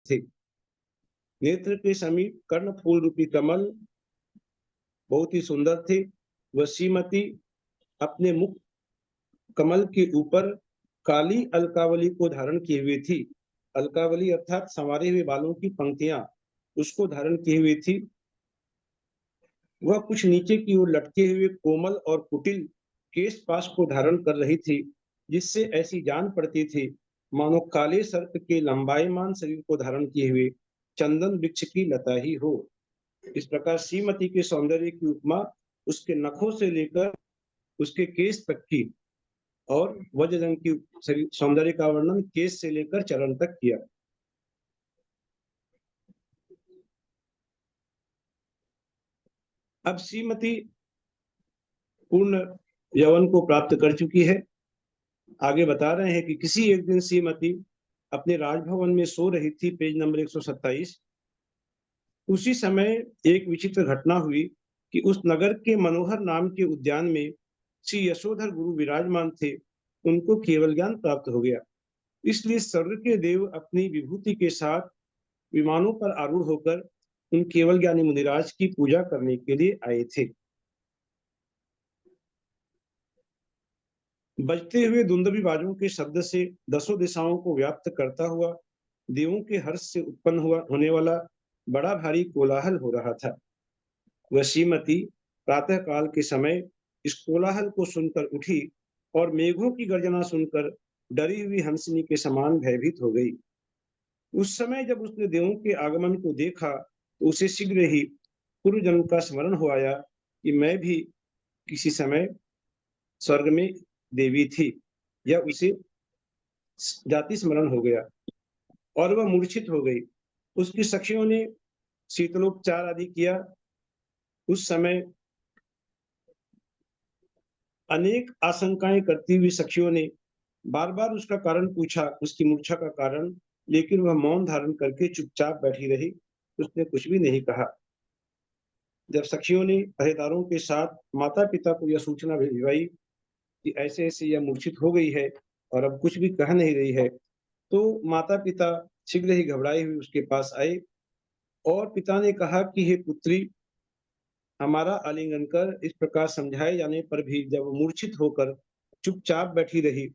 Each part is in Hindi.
थे। नेत्र के समीप कर्णफूल रूपी कमल बहुत ही सुंदर थे। वह श्रीमती अपने मुख कमल के ऊपर काली अलकावली को धारण किए हुई थी। अलकावली अर्थात संवारे हुए बालों की पंक्तियां उसको धारण किए हुई थी। वह कुछ नीचे की ओर लटके हुए कोमल और कुटिल केश पाश को धारण कर रही थी, जिससे ऐसी जान पड़ती थी मानो काले सर्प के लंबाईमान शरीर को धारण किए हुए चंदन वृक्ष की लता ही हो। इस प्रकार श्रीमती के सौंदर्य की उपमा उसके नखों से लेकर उसके केश तक की और वज्ररंग की सौंदर्य का वर्णन केश से लेकर चरण तक किया। अब श्रीमती पूर्ण यौवन को प्राप्त कर चुकी है। आगे बता रहे हैं कि किसी एक दिन श्रीमती अपने राजभवन में सो रही थी, पेज नंबर 127। उसी समय एक विचित्र घटना हुई कि उस नगर के मनोहर नाम के उद्यान में श्री यशोधर गुरु विराजमान थे। उनको केवल ज्ञान प्राप्त हो गया, इसलिए स्वर्ग के देव अपनी विभूति के साथ विमानों पर आरूढ़ होकर उन केवल ज्ञानी मुनिराज की पूजा करने के लिए आए थे। बजते हुए दुंदुभी बाजों के शब्द से दसों दिशाओं को व्याप्त करता हुआ देवों के हर्ष से उत्पन्न होने वाला बड़ा भारी कोलाहल हो रहा था। वह श्रीमती प्रातः काल के समय इस कोलाहल को सुनकर उठी और मेघों की गर्जना सुनकर डरी हुई हंसनी के समान भयभीत हो गई। उस समय जब उसने देवों के आगमन को देखा तो उसे शीघ्र ही पूर्व जन्म का स्मरण हो आया कि मैं भी किसी समय स्वर्ग में देवी थी। या उसे जाति स्मरण हो गया और वह मूर्छित हो गई। उसकी सखियों ने शीतलोपचार आदि किया। उस समय अनेक आशंकाएं करती हुई सखियों ने बार बार उसका कारण पूछा, उसकी मूर्छा का कारण, लेकिन वह मौन धारण करके चुपचाप बैठी रही। उसने कुछ भी नहीं कहा। जब सखियों ने पहरेदारों के साथ माता पिता को यह सूचना भिजवाई कि ऐसे ऐसे यह मूर्छित हो गई है और अब कुछ भी कह नहीं रही है, तो माता पिता शीघ्र ही घबराए हुए उसके पास आए और पिता ने कहा कि हे पुत्री, हमारा आलिंगन कर। इस प्रकार समझाए जाने पर भी जब वो मूर्छित होकर चुपचाप बैठी रही,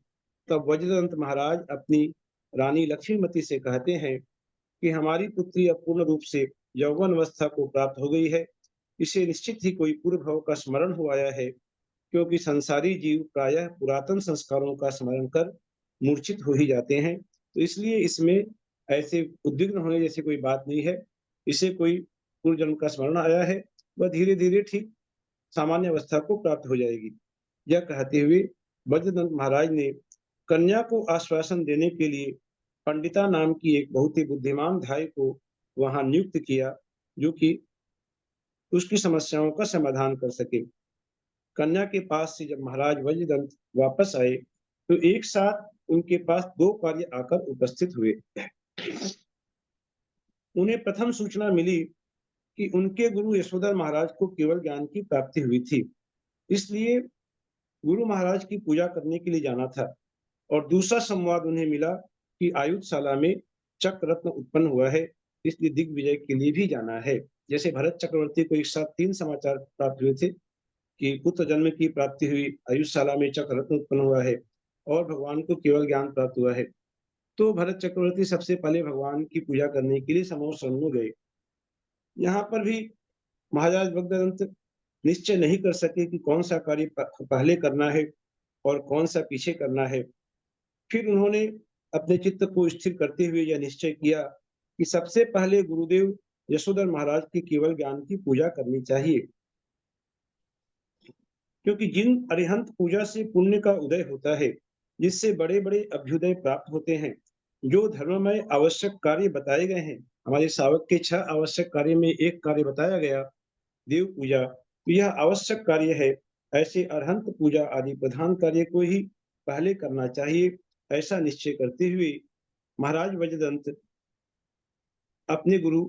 तब वज्रदंत महाराज अपनी रानी लक्ष्मीमती से कहते हैं कि हमारी पुत्री अब पूर्ण रूप से यौवन अवस्था को प्राप्त हो गई है। इसे निश्चित ही कोई पूर्व भव का स्मरण हो आया है, क्योंकि संसारी जीव प्रायः पुरातन संस्कारों का स्मरण कर मूर्छित हो ही जाते हैं। तो इसलिए इसमें ऐसे उद्विग्न होने जैसी कोई बात नहीं है। इसे कोई पूर्व जन्म का स्मरण आया है, वह धीरे धीरे ठीक सामान्य अवस्था को प्राप्त हो जाएगी। यह कहते हुए वज्रदंत महाराज ने कन्या को आश्वासन देने के लिए पंडिता नाम की एक बहुत ही बुद्धिमान धाय को वहां नियुक्त किया, जो कि उसकी समस्याओं का समाधान कर सके। कन्या के पास से जब महाराज वज्रदंत वापस आए तो एक साथ उनके पास दो कार्य आकर उपस्थित हुए। उन्हें प्रथम सूचना मिली कि उनके गुरु यशोधर महाराज को केवल ज्ञान की प्राप्ति हुई थी, इसलिए गुरु महाराज की पूजा करने के लिए जाना था। और दूसरा संवाद उन्हें मिला कि आयुधशाला में चक्र रत्न उत्पन्न हुआ है, इसलिए दिग्विजय के लिए भी जाना है। जैसे भरत चक्रवर्ती को एक साथ तीन समाचार प्राप्त हुए थे कि पुत्र जन्म की प्राप्ति हुई, आयुधशाला में चक्र रत्न उत्पन्न हुआ है और भगवान को केवल ज्ञान प्राप्त हुआ है, तो भरत चक्रवर्ती सबसे पहले भगवान की पूजा करने के लिए समूह शरण में गए। यहाँ पर भी महाराज वज्रदंत निश्चय नहीं कर सके कि कौन सा कार्य पहले करना है और कौन सा पीछे करना है। फिर उन्होंने अपने चित्त को स्थिर करते हुए यह निश्चय किया कि सबसे पहले गुरुदेव यशोधर महाराज की केवल ज्ञान की पूजा करनी चाहिए, क्योंकि जिन अरिहंत पूजा से पुण्य का उदय होता है, जिससे बड़े बड़े अभ्युदय प्राप्त होते हैं, जो धर्ममय आवश्यक कार्य बताए गए हैं, हमारे सावक के 6 आवश्यक कार्य में एक कार्य बताया गया देव पूजा, तो यह आवश्यक कार्य है। ऐसे अरहंत पूजा आदि प्रधान कार्य को ही पहले करना चाहिए। ऐसा निश्चय करते हुए महाराज वज्रदंत अपने गुरु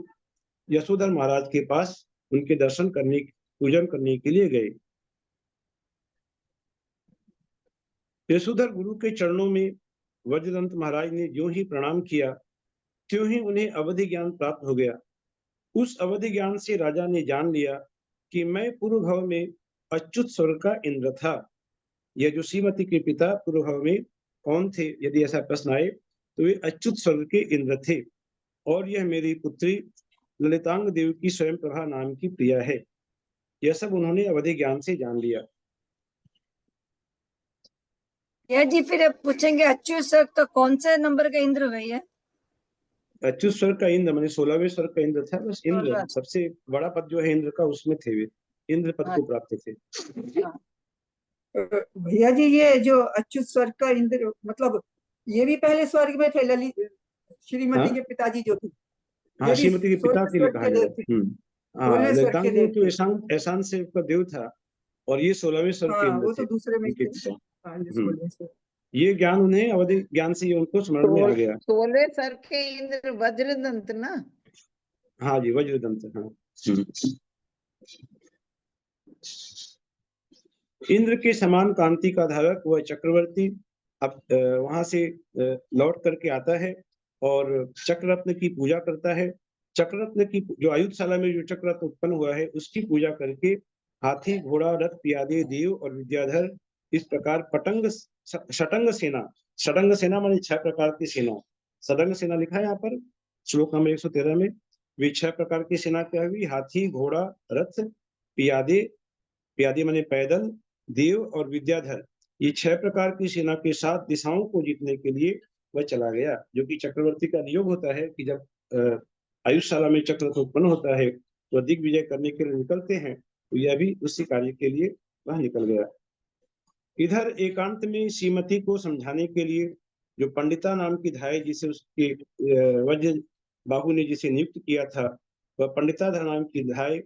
यशोधर महाराज के पास उनके दर्शन करने, पूजन करने के लिए गए। यशोधर गुरु के चरणों में वज्रदंत महाराज ने जो ही प्रणाम किया, त्यों ही उन्हें अवधि ज्ञान प्राप्त हो गया। उस अवधि ज्ञान से राजा ने जान लिया कि मैं पूर्व भव में अच्युत स्वर्ग का इंद्र था। यह जो श्रीमती के पिता पूर्व भव में कौन थे, यदि ऐसा प्रश्न आए तो वे अच्युत स्वर्ग के इंद्र थे, और यह मेरी पुत्री ललितांग देवी की स्वयं प्रभा नाम की प्रिया है। यह सब उन्होंने अवधि ज्ञान से जान लिया। यह जी फिर अब पूछेंगे अच्युत स्वर्ग का कौन से नंबर का इंद्र हुए है? अच्युत स्वर्ग का इंद्र माने 16वें स्वर्ग का इंद्र था। बस इंद्र 16। सबसे बड़ा पद जो है इंद्र का, उसमें थे वे, इंद्र पद हाँ, को प्राप्त थे। हाँ। भैया जी ये जो अच्युत स्वर्ग का इंद्र मतलब ये भी पहले स्वर्ग में थे, ललित श्रीमती हाँ के पिताजी जो थे हाँ, ये भी श्रीमती के पिता 16 के लिए स्वर्ग कहा के जा देव थे, रहा है। हाँ, 16 स्वर्ग ललितांग के देव देव तो थे। एहसान से का देव था, और ये 16वें स्वर्ग के हाँ इंद्र वो थे तो दूसरे में उनके थे। पिता। हाँ ये हम्म 16 स्वर्ग। ये ज्ञान उन्हें अवधि ज्ञान से ये उनको स्मरण में आ गया। 16 सर के इंद्र वज्रदंत ना। हाँ जी, वज्रदंत। हाँ। इंद्र के समान कांति का धारक वह चक्रवर्ती अब वहां से लौट करके आता है और चक्ररत्न की पूजा करता है। चक्ररत्न की जो आयुधशाला में जो चक्ररत्न उत्पन्न हुआ है उसकी पूजा करके हाथी घोड़ा रथ पियादे देव और विद्याधर इस प्रकार पटंग षटंग सेना, षडंग सेना माने 6 प्रकार की सेना, सदंग सेना लिखा है यहाँ पर श्लोक नंबर 113 में। वे 6 प्रकार की सेना क्या हुई? हाथी घोड़ा रथ पियादे, पियादे माने पैदल, देव और विद्याधर, ये 6 प्रकार की सेना के साथ दिशाओं को जीतने के लिए वह चला गया। जो कि चक्रवर्ती का नियोग होता है कि जब आयुषशाला में चक्र उत्पन्न होता है तो दिग्विजय करने के लिए निकलते हैं, तो यह भी उसी कार्य के लिए वह निकल गया। इधर एकांत में श्रीमती को समझाने के लिए जो पंडिता नाम की धाय जिसे उसके वज्र बाहु ने जिसे नियुक्त किया था, वह पंडिताधर नाम की धाय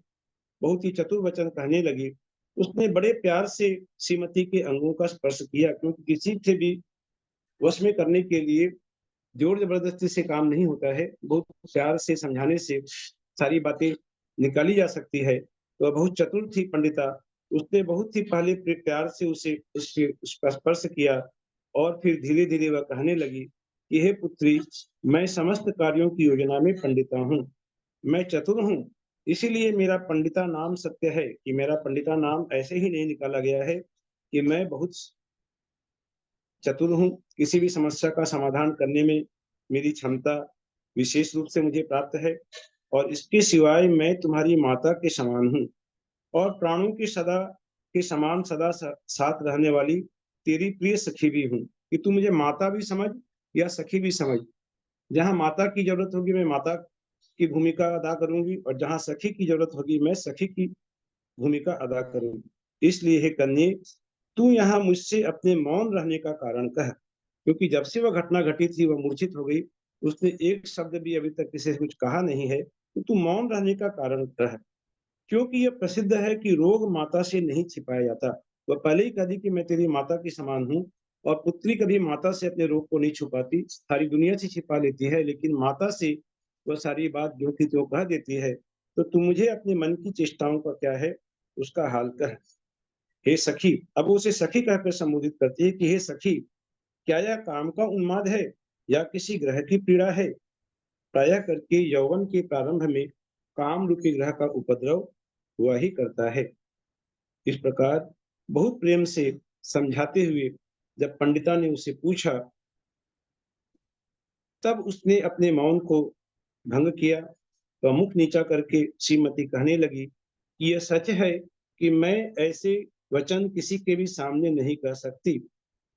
बहुत ही चतुर वचन कहने लगी। उसने बड़े प्यार से श्रीमती के अंगों का स्पर्श किया, क्योंकि किसी से भी वश में करने के लिए जोर जबरदस्ती से काम नहीं होता है, बहुत प्यार से समझाने से सारी बातें निकाली जा सकती है। तो वह बहुत चतुर थी पंडिता। उसने बहुत ही पहले प्यार से उसका स्पर्श किया, और फिर धीरे धीरे वह कहने लगी कि हे पुत्री, मैं समस्त कार्यों की योजना में पंडिता हूँ, मैं चतुर हूँ, इसीलिए मेरा पंडिता नाम सत्य है। कि मेरा पंडिता नाम ऐसे ही नहीं निकाला गया है कि मैं बहुत चतुर हूँ, किसी भी समस्या का समाधान करने में मेरी क्षमता विशेष रूप से मुझे प्राप्त है, और इसके सिवाय मैं तुम्हारी माता के समान हूँ, और प्राणों की सदा के समान सदा साथ रहने वाली तेरी प्रिय सखी भी हूँ। कि तू मुझे माता भी समझ या सखी भी समझ, जहाँ माता की जरूरत होगी मैं माता की भूमिका अदा करूंगी, और जहाँ सखी की जरूरत होगी मैं सखी की भूमिका अदा करूंगी। इसलिए हे कन्ये, तू यहाँ मुझसे अपने मौन रहने का कारण कह। क्योंकि जब से वह घटना घटी थी, वह मूर्छित हो गई, उसने एक शब्द भी अभी तक किसी से कुछ कहा नहीं है, तो तू मौन रहने का कारण कह। क्योंकि यह प्रसिद्ध है कि रोग माता से नहीं छिपाया जाता। वह पहले ही कह दी कि मैं तेरी माता के समान हूँ, और पुत्री कभी माता से अपने रोग को नहीं छुपाती, सारी दुनिया से छिपा लेती है, लेकिन माता से वह सारी बात जो कि तो कह देती है। तो तू मुझे अपने मन की चेष्टाओं का क्या है उसका हाल कह। हे सखी, अब वो उसे सखी कहकर संबोधित करती है कि हे सखी, क्या यह काम का उन्माद है या किसी ग्रह की पीड़ा है? प्रायः करके यौवन के प्रारंभ में काम रूपी ग्रह का उपद्रव हुआ ही करता है। इस प्रकार बहुत प्रेम से समझाते हुए जब पंडिता ने उसे पूछा, तब उसने अपने मौन को भंग किया। तो मुख नीचा करके श्रीमती कहने लगी कि यह सच है कि मैं ऐसे वचन किसी के भी सामने नहीं कह सकती,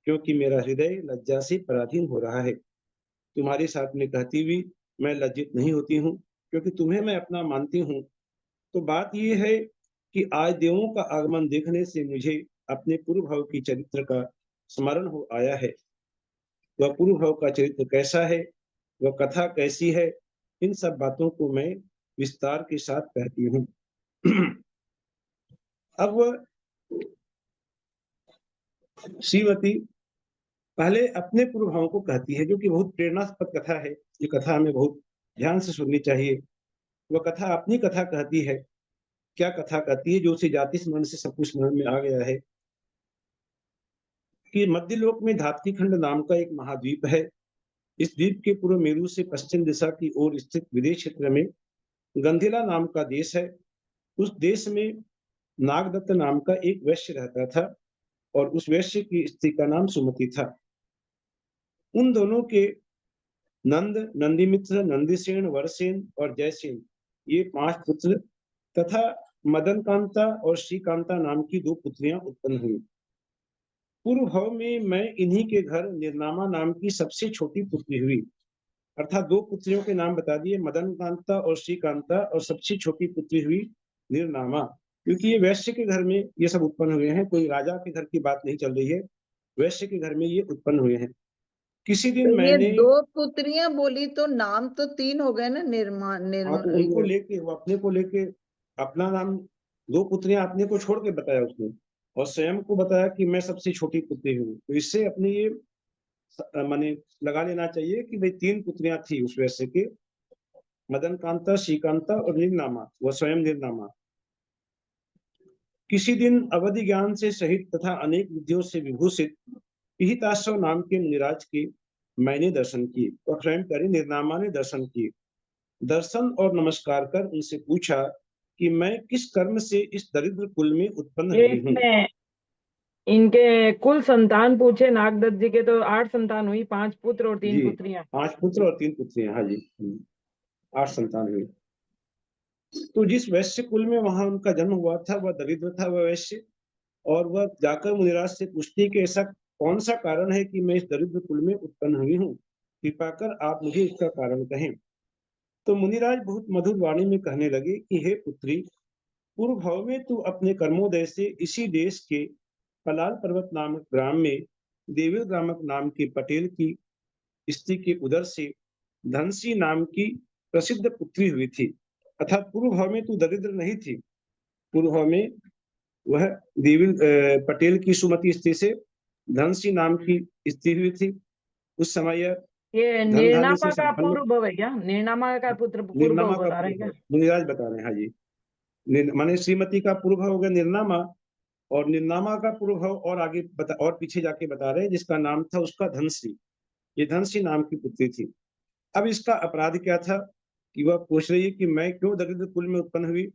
क्योंकि मेरा हृदय लज्जा से पराधीन हो रहा है। तुम्हारे साथ में कहती हुई मैं लज्जित नहीं होती हूँ, क्योंकि तुम्हें मैं अपना मानती हूँ। तो बात यह है कि आज देवों का आगमन देखने से मुझे अपने पूर्व भाव की चरित्र का स्मरण हो आया है। वह पूर्व भाव का चरित्र कैसा है, वह कथा कैसी है, इन सब बातों को मैं विस्तार के साथ कहती हूँ। अब वह श्रीमती पहले अपने पूर्व भाव को कहती है, जो कि बहुत प्रेरणास्पद कथा है। ये कथा हमें बहुत ध्यान से सुननी चाहिए। वह कथा अपनी कथा कहती है। क्या कथा कहती है? जो उसे जाति स्मरण से सब कुछ स्मरण में आ गया है कि मध्यलोक में धात्रीखंड नाम का एक महाद्वीप है। इस द्वीप के पूर्व मेरु से पश्चिम दिशा की ओर स्थित विदेश क्षेत्र में गंधेला नाम का देश है। उस देश में नागदत्त नाम का एक वैश्य रहता था और उस वैश्य की स्त्री का नाम सुमति था। उन दोनों के नंद, नंदीमित्र, नंदीसेन, वरसेन और जयसेन ये 5 पुत्र तथा मदनकांता और श्रीकांता नाम की 2 पुत्रियां उत्पन्न हुई। पूर्व भाव में मैं इन्हीं के घर निर्नामा नाम की सबसे छोटी पुत्री हुई। अर्थात 2 पुत्रियों के नाम बता दिए, मदनकांता और श्रीकांता, और सबसे छोटी पुत्री हुई निर्नामा। क्योंकि ये वैश्य के घर में ये सब उत्पन्न हुए हैं, कोई राजा के घर की बात नहीं चल रही है, वैश्य के घर में ये उत्पन्न हुए हैं। किसी दिन तो ये मैंने 2 पुत्रियां बोली तो नाम तो 3 हो गए ना, हाँ, तो उनको लेके, वो अपने को लेके अपना नाम, 2 पुत्रियां अपने को छोड़ के बताया उसने, और स्वयं को बताया कि मैं सबसे छोटी पुत्री हूँ। तो इससे अपने ये माने लगा लेना चाहिए कि भाई 3 पुत्रियां थी उस वैश्य के, मदनकांता, श्रीकांता और निर्नामा, वह स्वयं निर्नामा। किसी दिन अवधि ज्ञान से सहित तथा अनेक विधियों से विभूषित पिहिताश्व नाम के मुनिराज के मैंने दर्शन किए, और स्वयं करी निर्नामा ने दर्शन किए। दर्शन और नमस्कार कर उनसे पूछा कि मैं किस कर्म से इस दरिद्र कुल में उत्पन्न ये हुई हूँ। इसमें इनके कुल संतान पूछे, नागदत्त जी के तो 8 संतान हुई, 5 पुत्र और 3 जी, पुत्रियां। 5 पुत्र और 3 पुत्रियां, हाँ जी, 8 संतान हुई। तो जिस वैश्य कुल में वहां उनका जन्म हुआ था, वह दरिद्र था वह वैश्य, और वह जाकर मुनिराज से पूछती कि ऐसा कौन सा कारण है कि मैं इस दरिद्र कुल में उत्पन्न हुई हूँ, कृपा कर आप मुझे इसका कारण कहें। तो मुनिराज बहुत मधुर वाणी में कहने लगे कि हे पुत्री, पूर्व भाव में तू अपने कर्मोदय से इसी देश के पलाल पर्वत नामक ग्राम में देवीर नामक नाम के पटेल की स्त्री के उदर से धनसी नाम की प्रसिद्ध पुत्री हुई थी। अर्थात पूर्व भाव में तू दरिद्र नहीं थी, पूर्व भाव में वह देवी पटेल की सुमति स्त्री से धनसी नाम की स्त्री हुई थी। उस समय यह ये धन धान्य से निर्नामा का संपन्न, पूर्व भव है क्या? निर्नामा का पुत्र पूर्व निर्नामा भव का बता रहे हैं पूर्व क्या? भाव मुनिराज बता रहे हैं, हाँ जी। माने श्रीमती का पूर्व भाव हो गया निर्नामा, और निर्नामा का पूर्व भाव और आगे बता, और पीछे जाके बता रहे हैं, जिसका नाम था उसका धनश्री, ये धनश्री नाम की पुत्री थी। अब इसका अपराध क्या था कि वह पूछ रही है कि मैं क्यों दरिद्र कुल में उत्पन्न हुई।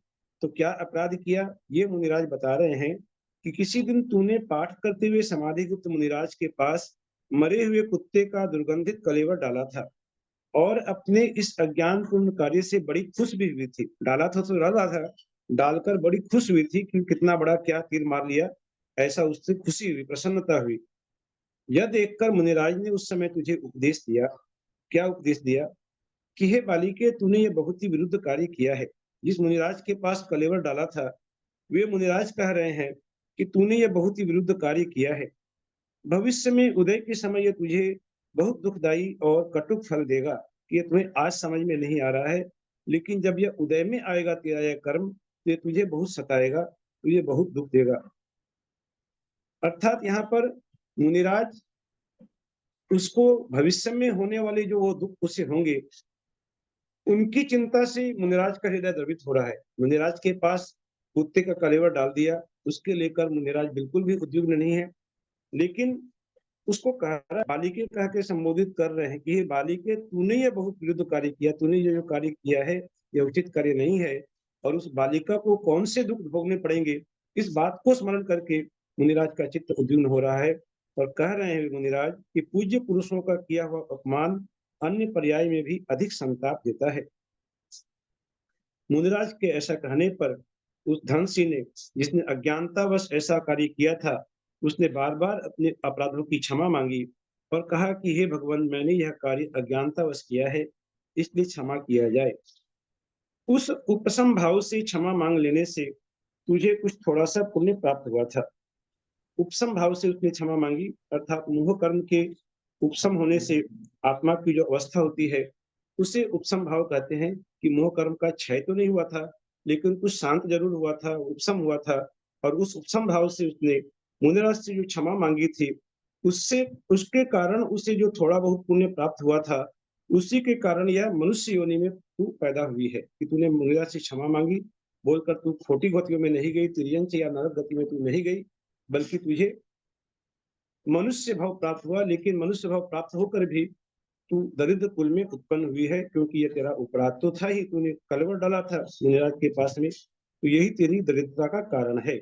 तो क्या अपराध किया, ये मुनिराज बता रहे हैं कि किसी दिन तूने पाठ करते हुए समाधिगुप्त मुनिराज के पास मरे हुए कुत्ते का दुर्गंधित कलेवर डाला था, और अपने इस अज्ञानपूर्ण कार्य से बड़ी खुश भी हुई थी। डाला था तो डाला था, डालकर बड़ी खुश हुई थी कि कितना बड़ा क्या तीर मार लिया, ऐसा उससे खुशी हुई, प्रसन्नता हुई। यह देखकर मुनिराज ने उस समय तुझे उपदेश दिया। क्या उपदेश दिया कि हे बालिके, तूने यह बहुत ही विरुद्ध कार्य किया है। जिस मुनिराज के पास कलेवर डाला था, वे मुनिराज कह रहे हैं कि तूने यह बहुत ही विरुद्ध कार्य किया है। भविष्य में उदय के समय यह तुझे बहुत दुखदाई और कटुक फल देगा, कि यह तुम्हें आज समझ में नहीं आ रहा है, लेकिन जब यह उदय में आएगा तेरा यह कर्म, तो ये तुझे बहुत सताएगा, तुझे बहुत दुख देगा। अर्थात यहाँ पर मुनिराज उसको भविष्य में होने वाले जो वो दुख उसे होंगे, उनकी चिंता से मुनिराज का हृदय द्रवित हो रहा है। मुनिराज के पास कुत्ते का कलेवर डाल दिया, उसके लेकर मुनिराज बिल्कुल भी उद्विग्न नहीं है, लेकिन उसको कह रहा है, बालिके कह के संबोधित कर रहे हैं कि हे बालिके, तूने ये बहुत विरुद्ध कार्य किया, तूने ये जो कार्य किया है ये उचित कार्य नहीं है, और उस बालिका को कौन से दुख भोगने पड़ेंगे, इस बात को स्मरण करके मुनिराज का चित्त उद्विग्न हो रहा है। और कह रहे हैं मुनिराज कि पूज्य पुरुषों का किया हुआ अपमान अन्य पर्याय में भी अधिक संताप देता है। मुनिराज के ऐसा कहने पर उस धनसी ने, जिसने अज्ञानतावश ऐसा कार्य किया था, उसने बार बार अपने अपराधों की क्षमा मांगी और कहा कि हे भगवान, मैंने यह कार्य अज्ञानतावश किया है, इसलिए क्षमा किया जाए। उस उपसम भाव से क्षमा मांग लेने से तुझे कुछ थोड़ा सा पुण्य प्राप्त हुआ था। उपसम भाव से उसने क्षमा मांगी, अर्थात मोह कर्म के उपसम होने से आत्मा की जो अवस्था होती है, उसे उपसम भाव कहते हैं। कि मोह कर्म का क्षय तो नहीं हुआ था, लेकिन कुछ शांत जरूर हुआ था, उपसम हुआ था। और उस उपसम भाव से उसने मुनिराज से जो क्षमा मांगी थी, उससे, उसके कारण उसे जो थोड़ा बहुत पुण्य प्राप्त हुआ था, उसी के कारण यह मनुष्य योनि में तू पैदा हुई है, कि तूने मुनिराज से क्षमा मांगी, बोलकर तू खोटी गतियों में नहीं गई, तिर्यंच या नरक गति में तू नहीं गई, बल्कि तुझे मनुष्य भाव प्राप्त हुआ। लेकिन मनुष्य भाव प्राप्त होकर भी तू दरिद्र कुल में उत्पन्न हुई है, क्योंकि ये तेरा अपराध तो था ही, तूने कलवर डाला था मुनिराज के पास में, तो यही तेरी दरिद्रता का कारण है।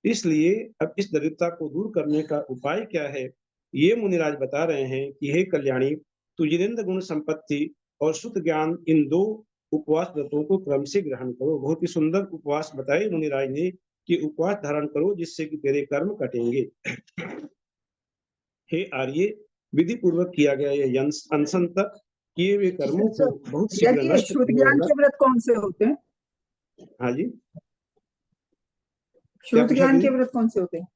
इसलिए अब इस दरिद्रता को दूर करने का उपाय क्या है, ये मुनिराज बता रहे हैं कि हे कल्याणी, तू जिनेन्द्र गुण संपत्ति और शुद्ध ज्ञान, इन 2 उपवास व्रतों को क्रम से ग्रहण करो। बहुत ही सुंदर उपवास बताए मुनिराज ने कि उपवास धारण करो जिससे कि तेरे कर्म कटेंगे। हे आर्य, विधि पूर्वक किया गया ये अनशन तक किए हुए कर्मों को बहुत भैया शीघ्र जी, ये नष्ट शुद्ध किया ज्ञान जाएगा। के व्रत कौन से होते हैं? हाँ जी, शुद्ध पूछा ज्ञान दीदी? के व्रत कौन से होते हैं?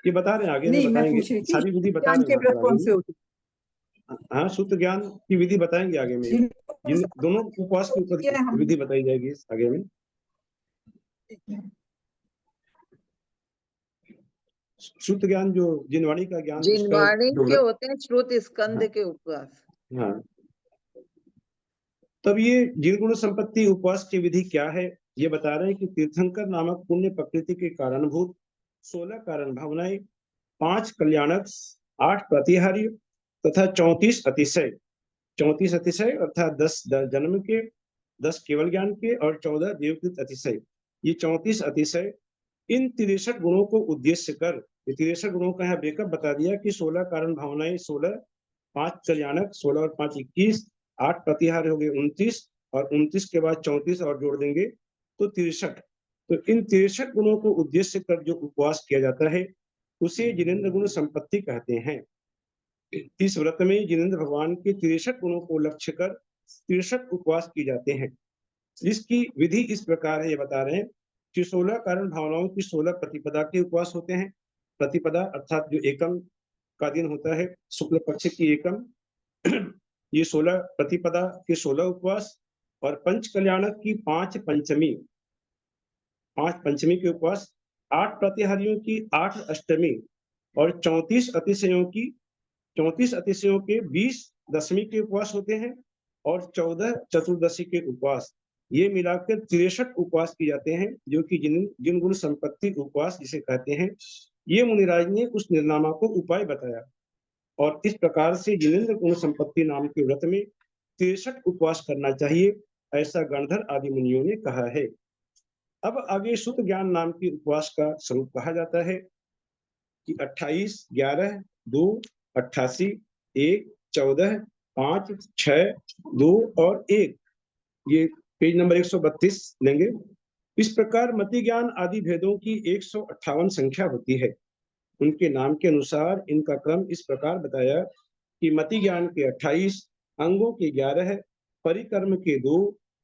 ये बता रहे हैं, आगे में नहीं, मैं बताएंगे, पूछ रही थी सारी विधि बता ज्ञान रहे के हैं व्रत आपको कौन आगे से में। होते हाँ, शुद्ध ज्ञान की विधि बताएंगे आगे में, हैं? जिन दोनों उपवास के ऊपर ये हम विधि बताई जाएगी आगे में। शुद्ध ज्ञान जो जिनवाणी का ज्ञान, उसका जिनवाणी जो के होते हैं श्रुत स्कंद हाँ, के उपवास। हाँ, तब ये जिनगुण संपत्ति उपवास की विधि क्या है, ये बता रहे हैं कि तीर्थंकर नामक पुण्य प्रकृति के कारणभूत 16 कारण भावनाएं, 5 कल्याणक, 8 प्रतिहार्य तथा 34 अतिशय। 34 अतिशय अर्थात 10 जन्म के, 10 केवल ज्ञान के और 14 देवकृत अतिशय। ये 34 अतिशय इन 63 गुणों को उद्देश्य कर, ये 63 गुणों का यहाँ ब्रेकअप बता दिया कि 16 कारण भावनाएं 16, 5 कल्याणक 16 और 5 21, 8 प्रतिहार हो गए 29, और 29 के बाद 34 और जोड़ देंगे तो 63। तो इन 63 गुणों को उद्देश्य कर जो उपवास किया जाता है उसे जिनेन्द्र गुण संपत्ति कहते हैं। इस व्रत में जिनेन्द्र भगवान के 63 गुणों को लक्ष्य कर 63 उपवास किए जाते हैं। इसकी विधि इस प्रकार है, ये बता रहे हैं कि 16 कारण भावनाओं की 16 प्रतिपदा के उपवास होते हैं। प्रतिपदा अर्थात जो एकम का दिन होता है, शुक्ल पक्ष की एकम, ये 16 प्रतिपदा के 16 उपवास, और पंच कल्याणक की 5 पंचमी, 5 पंचमी के उपवास, 8 प्रतिहारियों की 8 अष्टमी, और 34 अतिशयों के 20 दशमी के उपवास होते हैं, और 14 चतुर्दशी के उपवास। ये मिलाकर 63 उपवास किए जाते हैं, जो कि जिन गुण संपत्ति उपवास जिसे कहते हैं। ये मुनिराज ने उस निर्नामा को उपाय बताया, और इस प्रकार से जिनेन्द्र गुण संपत्ति नाम के व्रत में 63 उपवास करना चाहिए, ऐसा गणधर आदि मुनियों ने कहा है। अब आगे शुद्ध ज्ञान नाम के उपवास का स्वरूप कहा जाता है कि 28, 11, 2, 88, 1, 14, 5, 6, 2 और 1, ये पेज नंबर 132 लेंगे। इस प्रकार मति ज्ञान आदि भेदों की 158 संख्या होती है। उनके नाम के अनुसार इनका क्रम इस प्रकार बताया कि मति ज्ञान के 28, अंगों के 11, परिकर्म के 2,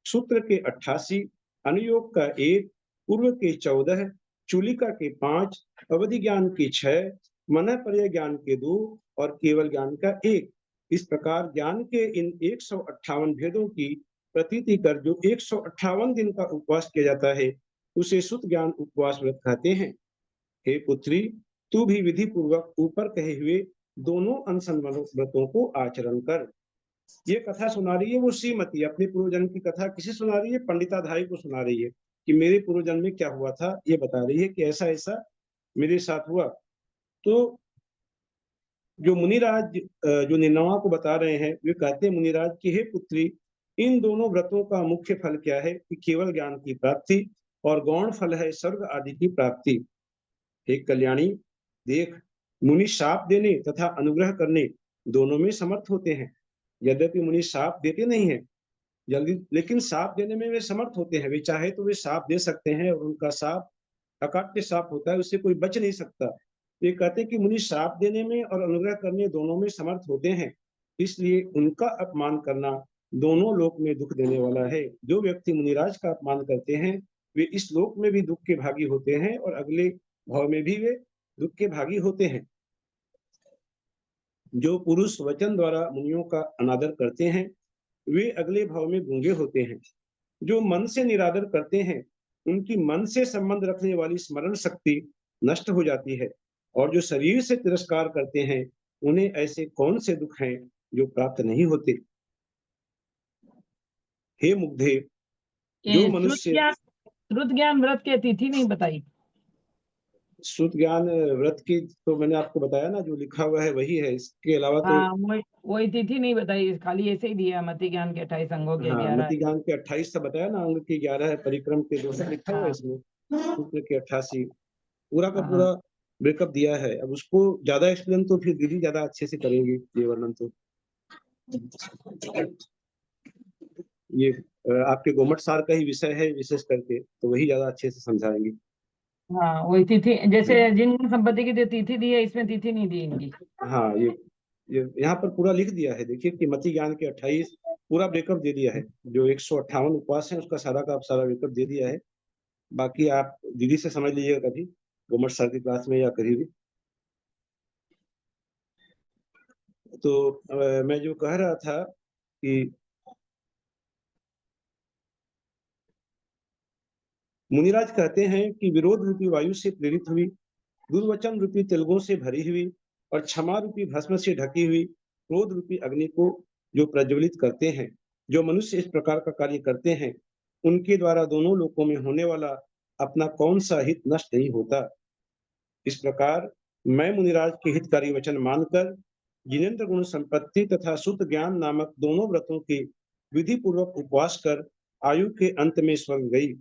सूत्र के 88, अनुयोग का 1, पूर्व के 14, चूलिका के 5, अवधि ज्ञान के 6, मन पर्य ज्ञान के 2 और केवल ज्ञान का 1। इस प्रकार ज्ञान के इन 158 भेदों की प्रतीति कर जो 158 दिन का उपवास किया जाता है उसे शुद्ध ज्ञान उपवास व्रत कहते हैं। हे पुत्री, तू भी विधि पूर्वक ऊपर कहे हुए दोनों अनशन व्रतों को आचरण कर। ये कथा सुना रही है वो श्रीमती, अपने पूर्वजन्म की कथा किसे सुना रही है? पंडिताधारी को सुना रही है कि मेरे पूर्वजन्म में क्या हुआ था, ये बता रही है कि ऐसा ऐसा मेरे साथ हुआ। तो जो मुनिराज जो निर्णवा को बता रहे हैं, वे कहते हैं मुनिराज कि हे पुत्री, इन दोनों व्रतों का मुख्य फल क्या है कि केवल ज्ञान की प्राप्ति, और गौण फल है स्वर्ग आदि की प्राप्ति। हे कल्याणी, देख, मुनि शाप देने तथा अनुग्रह करने दोनों में समर्थ होते हैं। यद्यपि मुनि शाप देते नहीं है जल्दी, लेकिन शाप देने में वे समर्थ होते हैं। वे चाहे तो वे शाप दे सकते हैं, और उनका शाप अकाट्य शाप होता है, उससे कोई बच नहीं सकता। ये कहते हैं कि मुनि शाप देने में और अनुग्रह करने दोनों में समर्थ होते हैं, इसलिए उनका अपमान करना दोनों लोक में दुख देने वाला है। जो व्यक्ति मुनिराज का अपमान करते हैं वे इस लोक में भी दुख के भागी होते हैं, और अगले भाव में भी वे दुख के भागी होते हैं। जो पुरुष वचन द्वारा मुनियों का अनादर करते हैं वे अगले भाव में गूंगे होते हैं। जो मन से निरादर करते हैं उनकी मन से संबंध रखने वाली स्मरण शक्ति नष्ट हो जाती है, और जो शरीर से तिरस्कार करते हैं उन्हें ऐसे कौन से दुख हैं जो प्राप्त नहीं होते। हे मुग्धे, जो मनुष्य श्रुत ज्ञान व्रत की तिथि नहीं बताई। शुद्ध ज्ञान व्रत की तो मैंने आपको बताया ना, जो लिखा हुआ है वही है, इसके अलावा तो हाँ, वही तिथि नहीं बताई, खाली ऐसे ही दिया मति ज्ञान के 28 अंगों के हाँ, 11 मति ज्ञान के 28 बताया ना, अंग के 11 है, परिक्रम के 2 लिखा हुआ है हाँ इसमें, सूत्र के 88 पूरा का हाँ पूरा ब्रेकअप दिया है। अब उसको ज्यादा एक्सप्लेन तो फिर दीदी ज्यादा अच्छे से करेंगी ये वर्णन तो। ये आपके गोमट सार का ही विषय है विशेष करके, तो वही ज्यादा अच्छे से समझाएंगे। हाँ, वही तिथि, जैसे जिन संपत्ति की जो तिथि दी है, इसमें तिथि नहीं दी इनकी। हाँ, ये यहाँ पर पूरा लिख दिया है, देखिए कि मति ज्ञान के 28 पूरा ब्रेकअप दे दिया है, जो 158 उपवास है उसका सारा का सारा ब्रेकअप दे दिया है। बाकी आप दीदी से समझ लीजिएगा कभी गोमट सर की क्लास में या कहीं भी। तो मैं जो कह रहा था कि मुनिराज कहते हैं कि विरोध रूपी वायु से प्रेरित हुई, दुर्वचन रूपी तिलकों से भरी हुई और क्षमा रूपी भस्म से ढकी हुई क्रोध रूपी अग्नि को जो प्रज्वलित करते हैं, जो मनुष्य इस प्रकार का कार्य करते हैं, उनके द्वारा दोनों लोकों में होने वाला अपना कौन सा हित नष्ट नहीं होता। इस प्रकार मैं मुनिराज के हितकारी वचन मानकर जिनेन्द्र गुण संपत्ति तथा शुद्ध ज्ञान नामक दोनों व्रतों के विधि पूर्वक उपवास कर आयु के अंत में स्वर्ग गई।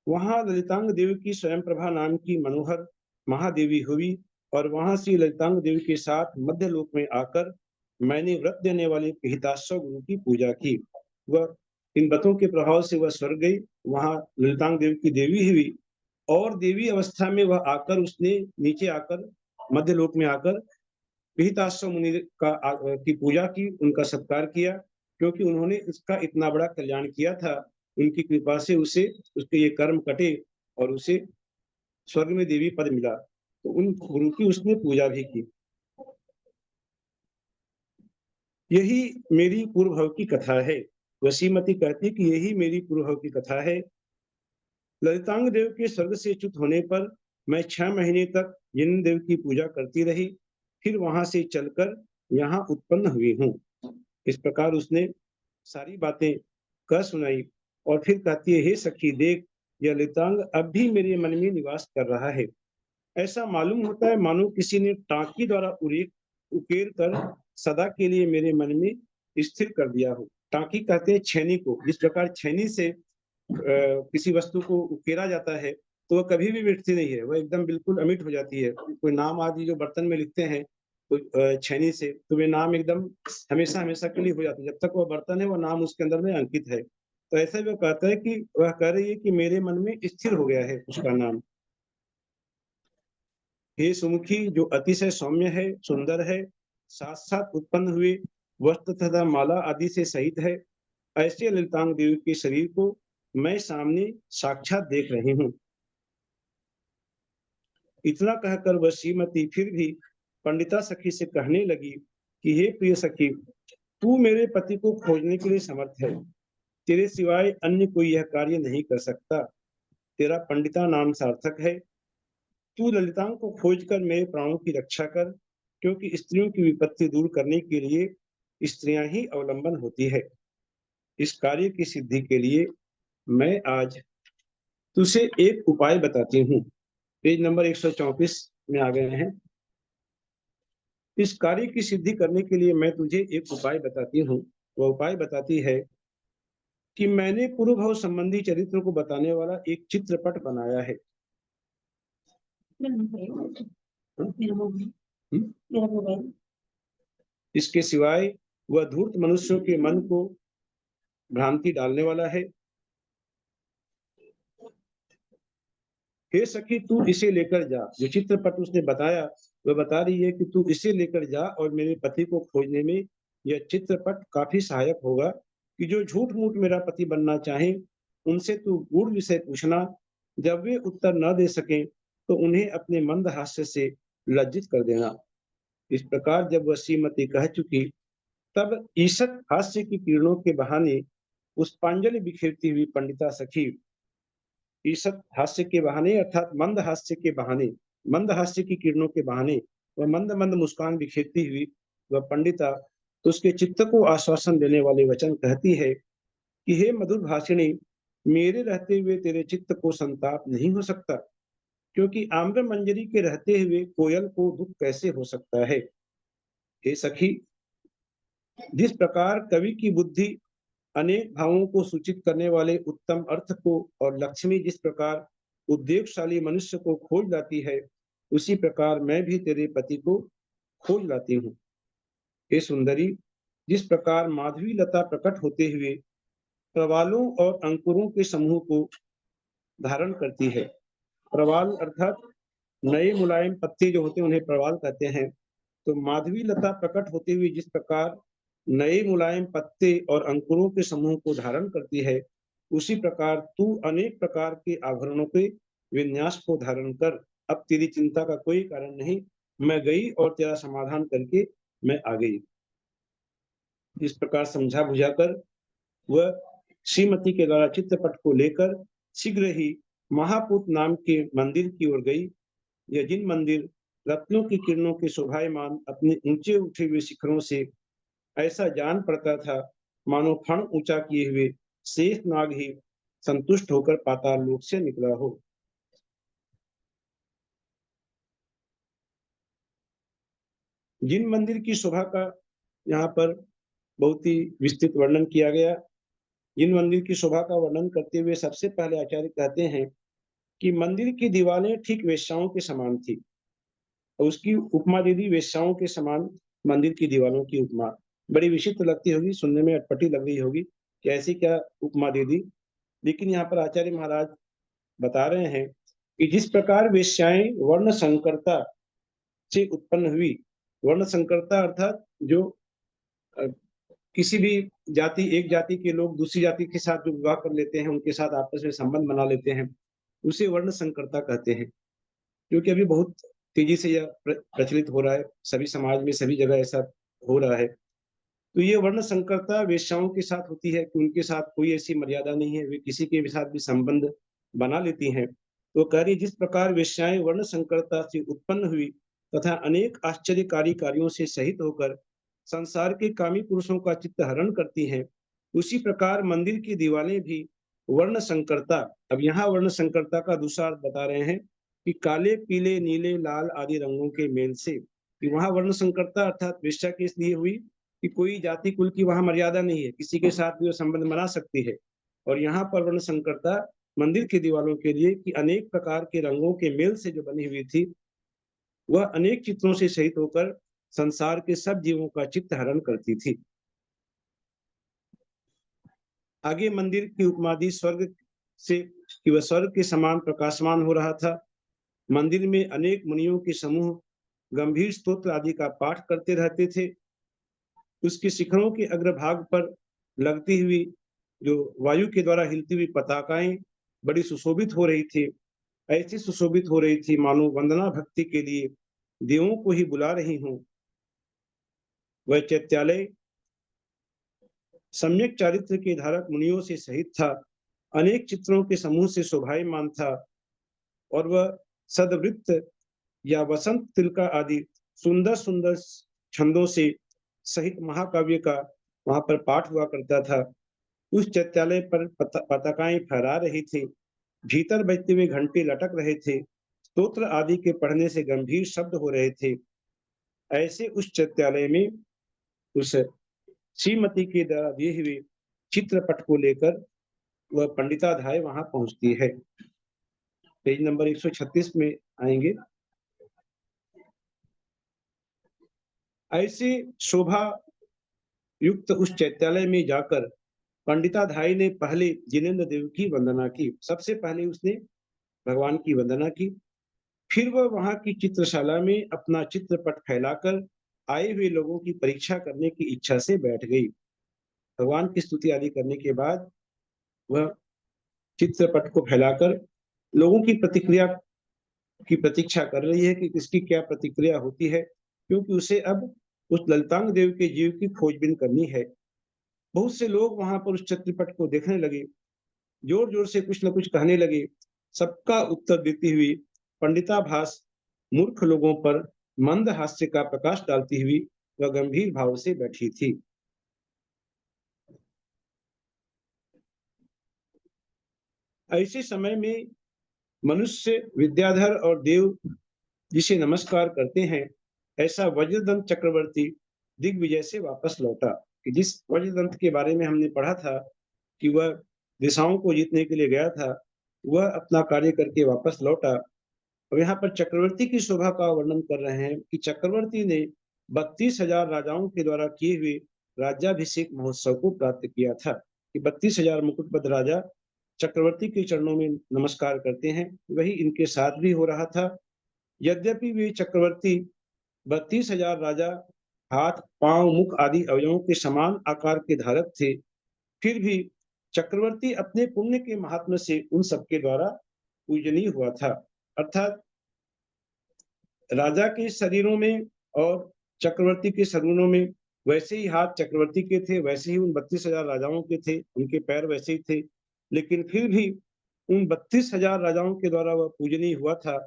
वहां ललितांग देवी की स्वयं प्रभा नाम की मनोहर महादेवी हुई और वहां से ललितांग देवी के साथ मध्य लोक में आकर मैंने व्रत देने वाले पिहिताश्व गुरु की पूजा की। वह इन व्रतों के प्रभाव से वह स्वर्ग गई, वहां ललितांग देवी की देवी हुई और देवी अवस्था में वह आकर उसने नीचे आकर मध्य लोक में आकर पिहिताश्व मुनि की पूजा की, उनका सत्कार किया, क्योंकि उन्होंने इसका इतना बड़ा कल्याण किया था। उनकी कृपा से उसे उसके ये कर्म कटे और उसे स्वर्ग में देवी पद मिला, तो उन गुरु की उसने पूजा भी की। यही मेरी पूर्व भव की कथा है। वसीमती कहती कि यही मेरी पूर्व भव की कथा है। ललितांग देव के स्वर्ग से च्युत होने पर मैं 6 महीने तक जिन देव की पूजा करती रही, फिर वहां से चलकर यहाँ उत्पन्न हुई हूँ। इस प्रकार उसने सारी बातें कह सुनाई और फिर कहती है, हे सखी देख, यह ललितांग अब भी मेरे मन में निवास कर रहा है। ऐसा मालूम होता है मानो किसी ने टांकी द्वारा उकेर कर सदा के लिए मेरे मन में स्थिर कर दिया हो। टांकी कहते हैं छेनी को, जिस प्रकार छेनी से किसी वस्तु को उकेरा जाता है तो वह कभी भी मिटती नहीं है, वह एकदम बिल्कुल अमिट हो जाती है। कोई नाम आदि जो बर्तन में लिखते हैं तो छेनी से, तो वे नाम एकदम हमेशा हमेशा के लिए हो जाते हैं, जब तक वह बर्तन है वह नाम उसके अंदर में अंकित है। तो ऐसे वह कहता है कि वह कह रही है कि मेरे मन में स्थिर हो गया है उसका नाम। हे सुमुखी, जो अतिशय सौम्य है, सुंदर है, साथ साथ उत्पन्न हुए वस्त्र तथा माला आदि से सहित है, ऐसे ललितांग देवी के शरीर को मैं सामने साक्षात देख रही हूँ। इतना कहकर वह श्रीमती फिर भी पंडिता सखी से कहने लगी कि हे प्रिय सखी, तू मेरे पति को खोजने के लिए समर्थ है, तेरे सिवाय अन्य कोई यह कार्य नहीं कर सकता। तेरा पंडिता नाम सार्थक है। तू ललितांग को खोजकर मेरे प्राणों की रक्षा कर, क्योंकि स्त्रियों की विपत्ति दूर करने के लिए स्त्रियां ही अवलंबन होती है। इस कार्य की सिद्धि के लिए मैं आज तुझे एक उपाय बताती हूँ। पेज नंबर 134 में आ गए हैं। इस कार्य की सिद्धि करने के लिए मैं तुझे एक उपाय बताती हूँ। वह उपाय बताती है कि मैंने पूर्व भव संबंधी चरित्र को बताने वाला एक चित्रपट बनाया है। इसके सिवाय वह धूर्त मनुष्यों के मन को भ्रांति डालने वाला है। हे सखी, तू इसे लेकर जा। जो चित्रपट उसने बताया वह बता रही है कि तू इसे लेकर जा और मेरे पति को खोजने में यह चित्रपट काफी सहायक होगा। कि जो झूठ मूठ मेरा पति बनना चाहे उनसे तू गूढ़ विषय पूछना। जब वे उत्तर न दे सके तो उन्हें अपने मंद हास्य से लज्जित कर देना। इस प्रकार जब वह श्रीमती कह चुकी, तब ईषत हास्य की किरणों के बहाने पुष्पांजलि बिखेरती हुई पंडिता सखी, ईषत हास्य के बहाने अर्थात मंद हास्य के बहाने, मंद हास्य की किरणों के बहाने वह मंद मंद मुस्कान बिखेरती हुई वह पंडिता उसके चित्त को आश्वासन देने वाले वचन कहती है कि हे मधुर भाषिणी, मेरे रहते हुए तेरे चित्त को संताप नहीं हो सकता। क्योंकि आम्र मंजरी के रहते हुए कोयल को दुख कैसे हो सकता है। हे सखी, जिस प्रकार कवि की बुद्धि अनेक भावों को सूचित करने वाले उत्तम अर्थ को और लक्ष्मी जिस प्रकार उद्योगशाली मनुष्य को खोज लाती है, उसी प्रकार मैं भी तेरे पति को खोज लाती हूँ। हे सुंदरी, जिस प्रकार माधवी लता प्रकट होते हुए प्रवालों और अंकुरों के समूह को धारण करती है। प्रवाल अर्थात नए मुलायम पत्ते जो होते हैं उन्हें प्रवाल कहते हैं। तो माधवी लता प्रकट होते हुए जिस प्रकार नए मुलायम पत्ते और अंकुरों के समूह को धारण करती है, उसी प्रकार तू अनेक प्रकार के आभरणों के विन्यास को धारण कर। अब तेरी चिंता का कोई कारण नहीं, मैं गई और तेरा समाधान करके मैं आ गई। इस प्रकार समझा बुझाकर वह श्रीमती के द्वारा चित्रपट को लेकर शीघ्र ही महापूत नाम के मंदिर की ओर गई। यह जिन मंदिर रत्नों की किरणों के शोभायमान अपने ऊंचे उठे हुए शिखरों से ऐसा जान पड़ता था मानो फण ऊंचा किए हुए शेष नाग ही संतुष्ट होकर पाताल लोक से निकला हो। जिन मंदिर की शोभा का यहाँ पर बहुत ही विस्तृत वर्णन किया गया। जिन मंदिर की शोभा का वर्णन करते हुए सबसे पहले आचार्य कहते हैं कि मंदिर की दीवारें ठीक वेश्याओं के समान थी, और उसकी उपमा दे दी वेश्याओं के समान। मंदिर की दीवारों की उपमा बड़ी विचित्र लगती होगी, सुनने में अटपटी लग रही होगी कि ऐसी क्या उपमा दे दी। लेकिन यहाँ पर आचार्य महाराज बता रहे हैं कि जिस प्रकार वेश्याएं वर्ण संकरता से उत्पन्न हुई। वर्ण संकरता अर्थात जो किसी भी जाति एक जाति के लोग दूसरी जाति के साथ जो विवाह कर लेते हैं, उनके साथ आपस में संबंध बना लेते हैं, उसे वर्ण संकरता कहते हैं। क्योंकि अभी बहुत तेजी से यह प्रचलित हो रहा है, सभी समाज में सभी जगह ऐसा हो रहा है। तो ये वर्ण संकरता वेश्याओं के साथ होती है कि उनके साथ कोई ऐसी मर्यादा नहीं है, वे किसी के साथ भी संबंध बना लेती हैं। तो कह रही जिस प्रकार वेश्याएं वर्ण संकरता से उत्पन्न हुई तथा अनेक आश्चर्यकारी कार्यों से सहित होकर संसार के कामी पुरुषों का चित्त हरण करती हैं, उसी प्रकार मंदिर की दीवारें भी वर्ण संकरता। अब यहाँ वर्ण संकरता का दूसरा अर्थ बता रहे हैं कि काले पीले नीले लाल आदि रंगों के मेल से। कि वहां वर्ण संकरता अर्थात वेश्या के इसलिए हुई कि कोई जाति कुल की वहां मर्यादा नहीं है, किसी के साथ भी वो संबंध बना सकती है। और यहाँ पर वर्ण संकरता मंदिर की दीवारों के लिए कि अनेक प्रकार के रंगों के मेल से जो बनी हुई थी, वह अनेक चित्रों से सहित होकर संसार के सब जीवों का चित्त हरण करती थी। आगे मंदिर की उपमा दी स्वर्ग से कि वह स्वर्ग के समान प्रकाशमान हो रहा था। मंदिर में अनेक मुनियों के समूह गंभीर स्तोत्र आदि का पाठ करते रहते थे। उसके शिखरों के अग्रभाग पर लगती हुई जो वायु के द्वारा हिलती हुई पताकाएं बड़ी सुशोभित हो रही थी। ऐसी सुशोभित हो रही थी मानो वंदना भक्ति के लिए देवों को ही बुला रही हूं। वह चैत्यालय सम्यक चारित्र के धारक मुनियों से सहित था, अनेक चित्रों के समूह से शोभायमान था, और वह सदवृत्त या वसंत तिलका आदि सुंदर सुंदर छंदों से सहित महाकाव्य का वहां पर पाठ हुआ करता था। उस चैत्यालय पर पताकाएं फहरा रही थी, भीतर बजते हुए घंटे लटक रहे थे, स्तोत्र आदि के पढ़ने से गंभीर शब्द हो रहे थे। ऐसे उस चैत्यालय में उस श्रीमती के द्वारा दिए हुए चित्रपट को लेकर वह पंडिताधाय वहां पहुंचती है। पेज नंबर 136 में आएंगे। ऐसे शोभा युक्त उस चैत्यालय में जाकर पंडिताधाई ने पहले जिनेन्द्र देव की वंदना की। सबसे पहले उसने भगवान की वंदना की। फिर वह वहां की चित्रशाला में अपना चित्रपट फैलाकर आए हुए लोगों की परीक्षा करने की इच्छा से बैठ गई। भगवान की स्तुति आदि करने के बाद वह चित्रपट को फैलाकर लोगों की प्रतिक्रिया की प्रतीक्षा कर रही है कि इसकी क्या प्रतिक्रिया होती है, क्योंकि उसे अब उस ललितांग देव के जीव की खोजबीन करनी है। बहुत से लोग वहां पर उस चित्रपट को देखने लगे, जोर जोर से कुछ न कुछ कहने लगे। सबका उत्तर देती हुई पंडिताभास मूर्ख लोगों पर मंद हास्य का प्रकाश डालती हुई वह गंभीर भाव से बैठी थी। ऐसे समय में मनुष्य विद्याधर और देव जिसे नमस्कार करते हैं, ऐसा वज्रदंत चक्रवर्ती दिग्विजय से वापस लौटा। कि जिस वज्रदंत के बारे में हमने पढ़ा था कि वह दिशाओं को जीतने के लिए गया था, वह अपना कार्य करके वापस लौटा। और यहाँ पर चक्रवर्ती की शोभा का वर्णन कर रहे हैं कि चक्रवर्ती ने 32,000 राजाओं के द्वारा किए हुए राज्याभिषेक महोत्सव को प्राप्त किया था। कि 32,000 मुकुटबद्ध राजा चक्रवर्ती के चरणों में नमस्कार करते हैं, वही इनके साथ भी हो रहा था। यद्यपि वे चक्रवर्ती 32,000 राजा हाथ, पांव, मुख आदि अवयवों के समान आकार के धारक थे, फिर भी चक्रवर्ती अपने पुण्य के महात्म्य से उन सबके द्वारा पूजनीय हुआ था। अर्थात राजा के शरीरों में और चक्रवर्ती के शरीरों में वैसे ही हाथ चक्रवर्ती के थे, वैसे ही उन 32,000 राजाओं के थे, उनके पैर वैसे ही थे, लेकिन फिर भी उन 32,000 राजाओं के द्वारा वह पूजनीय हुआ था,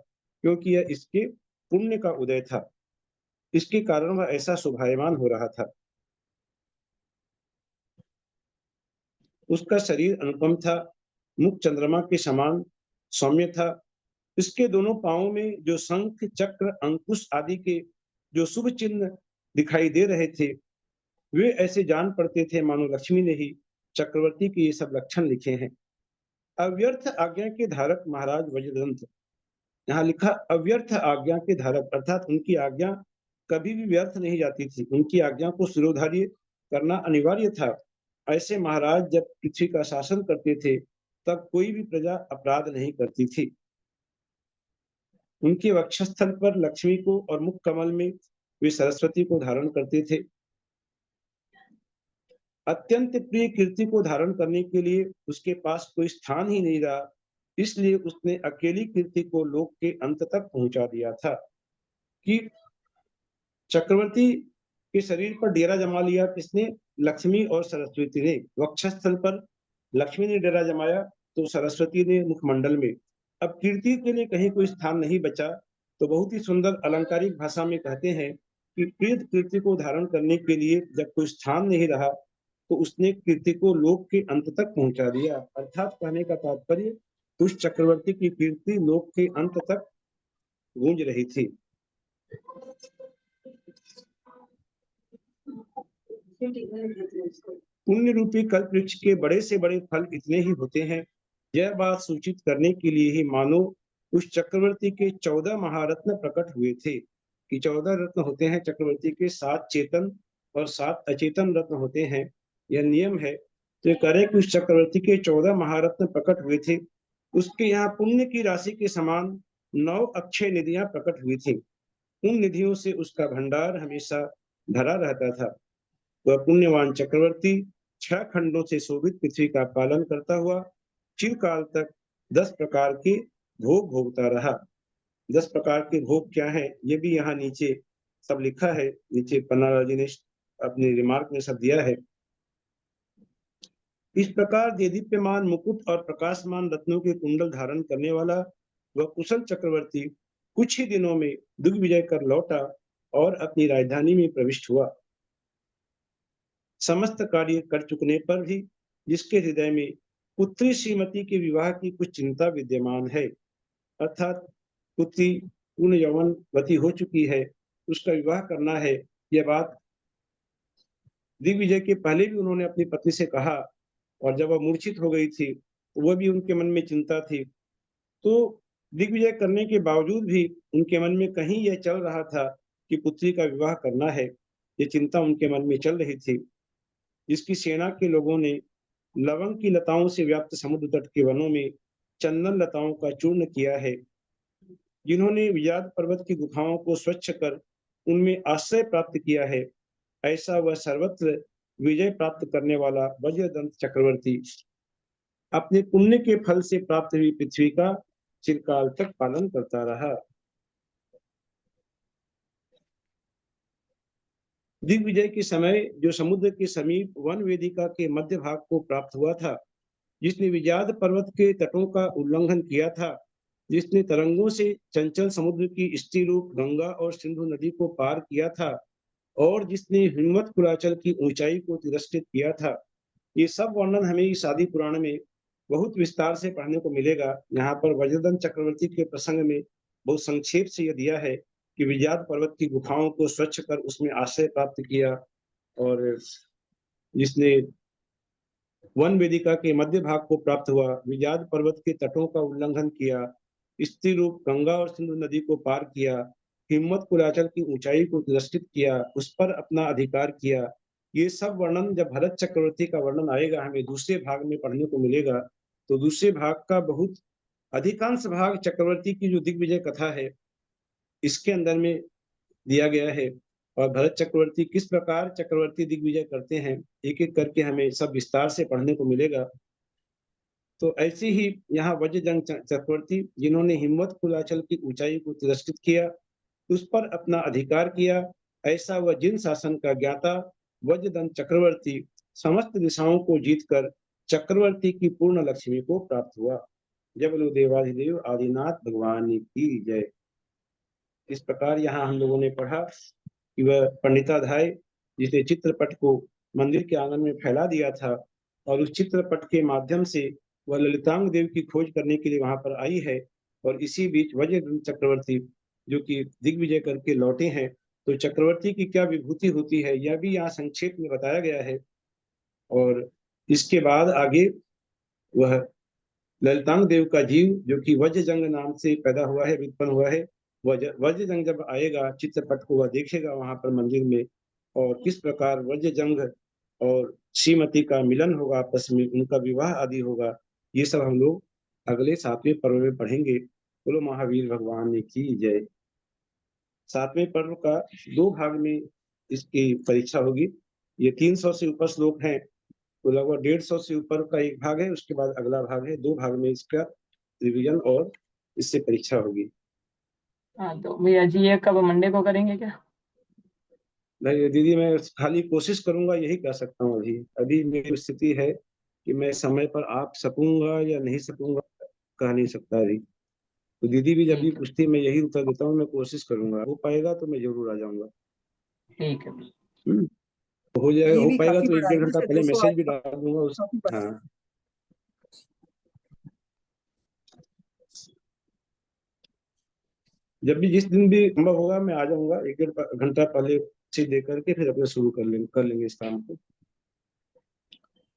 क्योंकि यह इसके पुण्य का उदय था। इसके कारण वह ऐसा शोभायमान हो रहा था। उसका शरीर अनुपम था, मुख चंद्रमा के समान सौम्य था। इसके दोनों पांवों में जो शंख, चक्र, अंकुश आदि के जो शुभ चिन्ह दिखाई दे रहे थे, वे ऐसे जान पड़ते थे मानो लक्ष्मी ने ही चक्रवर्ती के ये सब लक्षण लिखे हैं। अव्यर्थ आज्ञा के धारक महाराज वज्रदंत, यहाँ लिखा अव्यर्थ आज्ञा के धारक, अर्थात उनकी आज्ञा कभी भी व्यर्थ नहीं जाती थी, उनकी आज्ञा को शिरोधार्य करना अनिवार्य था। ऐसे महाराज जब पृथ्वी का शासन करते थे, तब कोई भी प्रजा अपराध नहीं करती थी। उनके वक्षस्थल पर लक्ष्मी को और मुख कमल में वे सरस्वती को धारण करते थे। अत्यंत प्रिय कीर्ति को धारण करने के लिए उसके पास कोई स्थान ही नहीं रहा, इसलिए उसने अकेली कीर्ति को लोक के अंत तक पहुंचा दिया था। कि चक्रवर्ती के शरीर पर डेरा जमा लिया किसने? लक्ष्मी और सरस्वती ने। वक्षस्थल पर लक्ष्मी ने डेरा जमाया, तो सरस्वती ने मुखमंडल में। अब कीर्ति के लिए कहीं कोई स्थान नहीं बचा, तो बहुत ही सुंदर अलंकारिक भाषा में कहते हैं कि प्रिय कीर्ति को धारण करने के लिए जब कोई स्थान नहीं रहा, तो उसने कीर्ति को लोक के अंत तक पहुंचा दिया। अर्थात कहने का तात्पर्य, उस चक्रवर्ती की कीर्ति लोक के अंत तक गूंज रही थी। पुण्य रूपी कल्प वृक्ष के बड़े से बड़े फल इतने ही होते हैं। यह बात सूचित करने के लिए ही मानो उस चक्रवर्ती के 14 महारत्न प्रकट हुए थे। कि 14 रत्न होते हैं चक्रवर्ती के, 7 चेतन और 7 अचेतन रत्न होते हैं, यह नियम है। तो ये कह रहे कि उस चक्रवर्ती के 14 महारत्न प्रकट हुए थे। उसके यहाँ पुण्य की राशि के समान 9 अक्षय निधियां प्रकट हुई थी। उन निधियों से उसका भंडार हमेशा भरा रहता था। वह पुण्यवान चक्रवर्ती 6 खंडों से शोभित पृथ्वी का पालन करता हुआ चिरकाल तक 10 प्रकार के भोग भोगता रहा। 10 प्रकार के भोग क्या है, ये भी यहाँ नीचे सब लिखा है। नीचे पन्ना जी ने अपने रिमार्क में सब दिया है। इस प्रकार देदीप्यमान मुकुट और प्रकाशमान रत्नों के कुंडल धारण करने वाला वह कुशल चक्रवर्ती कुछ ही दिनों में दिग्विजय कर लौटा और अपनी राजधानी में प्रविष्ट हुआ। समस्त कार्य कर चुकने पर भी जिसके हृदय में पुत्री श्रीमती के विवाह की कुछ चिंता विद्यमान है, अर्थात पुत्री पूर्ण यौवनवती हो चुकी है, उसका विवाह करना है, यह बात दिग्विजय के पहले भी उन्होंने अपनी पत्नी से कहा, और जब वह मूर्छित हो गई थी तो वह भी उनके मन में चिंता थी। तो दिग्विजय करने के बावजूद भी उनके मन में कहीं यह चल रहा था कि पुत्री का विवाह करना है, ये चिंता उनके मन में चल रही थी। जिसकी सेना के लोगों ने लवंग की लताओं से व्याप्त समुद्र तट के वनों में चंदन लताओं का चूर्ण किया है, जिन्होंने विजात पर्वत की गुफाओं को स्वच्छ कर उनमें आश्रय प्राप्त किया है, ऐसा वह सर्वत्र विजय प्राप्त करने वाला वज्रदंत चक्रवर्ती अपने पुण्य के फल से प्राप्त हुई पृथ्वी का चिरकाल तक पालन करता रहा। दिग्विजय के समय जो समुद्र के समीप वन वेदिका के मध्य भाग को प्राप्त हुआ था, जिसने विजात पर्वत के तटों का उल्लंघन किया था, जिसने तरंगों से चंचल समुद्र की स्त्री रूप गंगा और सिंधु नदी को पार किया था, और जिसने हिम्मत कुलाचल की ऊंचाई को तिरस्कृत किया था, ये सब वर्णन हमें इस आदि पुराण में बहुत विस्तार से पढ़ने को मिलेगा। यहाँ पर वज्रदंत चक्रवर्ती के प्रसंग में बहुत संक्षेप से यह दिया है कि विजात पर्वत की गुफाओं को स्वच्छ कर उसमें आश्रय प्राप्त किया, और जिसने वन वेदिका के मध्य भाग को प्राप्त हुआ, विजात पर्वत के तटों का उल्लंघन किया, स्त्री रूप गंगा और सिंधु नदी को पार किया, हिम्मत कुलाचल की ऊंचाई को तिरस्कृत किया, उस पर अपना अधिकार किया। ये सब वर्णन जब भरत चक्रवर्ती का वर्णन आएगा, हमें दूसरे भाग में पढ़ने को मिलेगा। तो दूसरे भाग का बहुत अधिकांश भाग चक्रवर्ती की जो दिग्विजय कथा है इसके अंदर में दिया गया है, और भरत चक्रवर्ती किस प्रकार चक्रवर्ती दिग्विजय करते हैं एक एक करके हमें सब विस्तार से पढ़ने को मिलेगा। तो ऐसे ही यहाँ वज्रजंग चक्रवर्ती, जिन्होंने हिम्मत कुलाचल की ऊंचाई को तिरस्कृत किया, उस पर अपना अधिकार किया, ऐसा वह जिन शासन का ज्ञाता वज्रदंत चक्रवर्ती समस्त दिशाओं को जीतकर चक्रवर्ती की पूर्ण लक्ष्मी को प्राप्त हुआ। जय बोलो देवाधिदेव आदिनाथ भगवान की जय। इस प्रकार यहाँ हम लोगों ने पढ़ा कि वह पंडिताध्याय जिसने चित्रपट को मंदिर के आंगन में फैला दिया था, और उस चित्रपट के माध्यम से वह ललितांग देव की खोज करने के लिए वहां पर आई है। और इसी बीच वज्रदंत चक्रवर्ती जो कि दिग्विजय करके लौटे हैं, तो चक्रवर्ती की क्या विभूति होती है यह भी यहाँ संक्षेप में बताया गया है। और इसके बाद आगे वह ललितांग देव का जीव जो कि वज्रजंग नाम से पैदा हुआ है, उत्पन्न हुआ है, वज्रजंग जब आएगा चित्रपट को वह देखेगा वहां पर मंदिर में, और किस प्रकार वज्रजंग और श्रीमती का मिलन होगा, आपस में उनका विवाह आदि होगा, ये सब हम लोग अगले 7वें पर्व में पढ़ेंगे। बोलो महावीर भगवान की जय। 7वें पर्व का 2 भाग में इसकी परीक्षा होगी। ये 300 से ऊपर श्लोक हैं, तो लगभग 150 से ऊपर का एक भाग है, उसके बाद अगला भाग है। 2 भाग में इसका रिवीजन और इससे परीक्षा होगी। हाँ तो भैया जी ये कब मंडे को करेंगे क्या? नहीं दीदी, मैं खाली कोशिश करूंगा, यही कह सकता हूँ। अभी मेरी स्थिति है कि मैं समय पर आ सकूंगा या नहीं सकूंगा, कह नहीं सकता अभी। तो दीदी भी जब भी पूछती मैं यही उत्तर देता हूँ, मैं कोशिश करूंगा, हो पाएगा तो मैं जरूर आ जाऊंगा। ठीक है। हो जाएगा, हो भी पाएगा काफी तो 1-1.5 पढ़ाई घंटा से पहले 200 मैसेज भी डाल दूंगा हाँ। जब भी जिस दिन भी संभव होगा मैं आ जाऊंगा, 1-1.5 घंटा पहले से दे करके फिर अपने शुरू कर लेंगे इस काम को।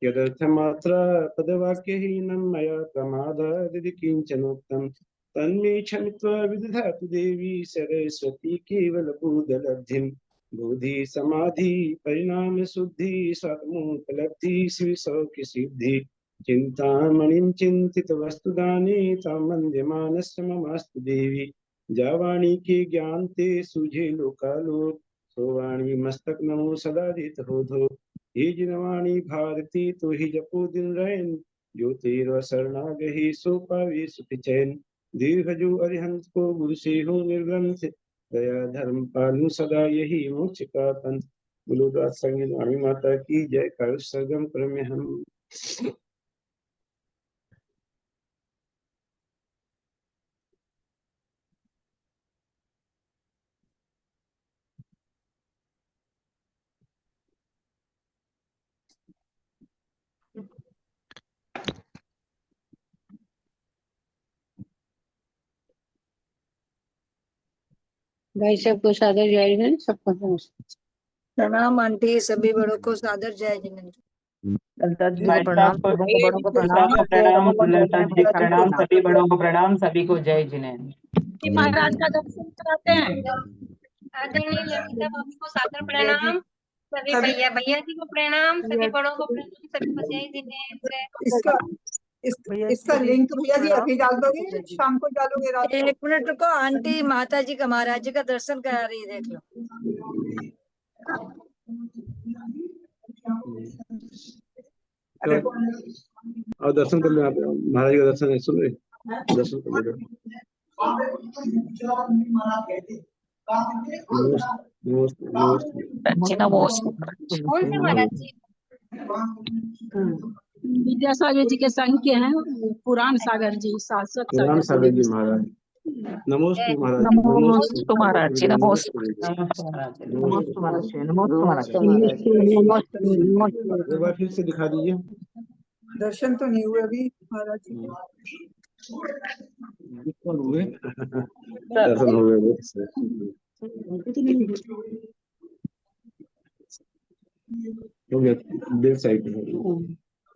यदर्थमात्रा पदवाक्यहीनं मया प्रमादादिति किञ्चनोक्तं तन्मे क्षमित्वा विदधातु देवी सरस्वती केवलबोधलब्धिं। बोधि समाधि परिणाम शुद्धि स्वात्मोपलब्धि श्री सौख्य सिद्धि। चिंतामणिं चिंतित वस्तुदाने तां वन्दे मानस्य ममास्तु देवी। जावाणी के ज्ञान ते सूझे लोकालोक, सोवाणी मस्तक नमो सदा रित हो धो। हे जिनवाणी भारती तो ही जपो दिन रैन, जो तेरा शरणागहि सो पावे सुख चैन। दीर्घ जो अरिहंत को गुरु से हो निर्ग्रंथ, दया धर्म पालू सदा यही मोक्ष का पंथ। बोलो दास संगी वाणी माता की जय। कर सरगम क्रम हम। भाई सबको सादर जय हिंद, सबको नमस्कार। प्रणाम आंटी, सभी बड़ों को सादर जय जिनेंद्र। ललिता जी को प्रणाम, बड़ों को प्रणाम, ललिता जी को प्रणाम, सभी बड़ों को प्रणाम, सभी को जय जिनेंद्र। महाराज का दर्शन कराते हैं। आदरणीय ललिता बाबू को सादर प्रणाम, सभी भैया जी को प्रणाम, सभी बड़ों को प्रणाम, सभी को जय जिनेंद्र। इसका लिंक भैया जी अभी डाल दोगे, शाम को डालोगे रात को? 1 मिनट रुको आंटी, माता जी का महाराज जी का दर्शन करा रही है, देख लो। और दर्शन कर ले, महाराज का दर्शन है, सुन रहे दर्शन कर ले। कौन से महाराज जी? विद्यासागर जी के संग के हैं, पुराण सागर जी, शाश्वत पुराण सागर जी महाराज। नमोस्तु महाराज। नमोस्तु महाराज जी, नमोस्तु। एक बार फिर से दिखा दीजिए। दर्शन तो नहीं हुए अभी महाराज जी। हुए दर्शन हो गए हो गया देर साइड में